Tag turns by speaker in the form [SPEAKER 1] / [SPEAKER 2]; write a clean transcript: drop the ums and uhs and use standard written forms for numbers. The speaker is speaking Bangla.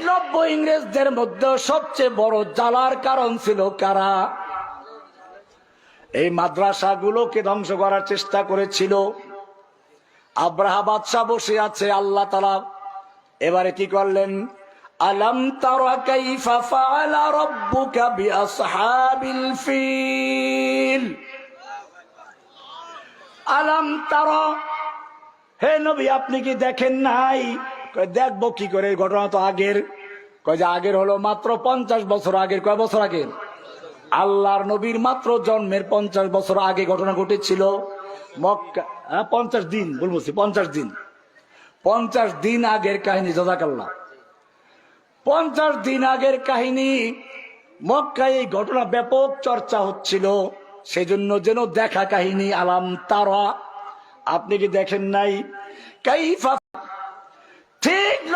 [SPEAKER 1] নব্বই ইংরেজদের মধ্যে সবচেয়ে বড় জ্বালার কারণ ছিল কারা? এই মাদ্রাসাগুলোকে ধ্বংস করার চেষ্টা করেছিল। আব্রাহা বাদশাহ বসে আছে, আল্লাহ তাআলা এবারে কি করলেন? আলাম তারা কাইফা ফাআলা রাব্বুকা বিআসহাবিল ফিল। আলাম তারা, হে নবী আপনি কি দেখেন নাই? দেখবো কি করে, ঘটনা তো আগের। কয় যে আগের হলো মাত্র 50 বছর আগের। কয় বছর আগে? আল্লাহর নবীর মাত্র জন্মের 50 বছর আগে ঘটনা ঘটেছিল। মক্কা 50 দিন বলছি, 50 দিন, 50 দিন আগের কাহিনী। জাযাকাল্লাহ। 50 দিন আগের কাহিনী। মক্কায় এই ঘটনা ব্যাপক চর্চা হচ্ছিল, সেজন্য যেন দেখা কাহিনী। আলাম তারা, আপনি কি দেখেন নাই? কাইফা, ঠিক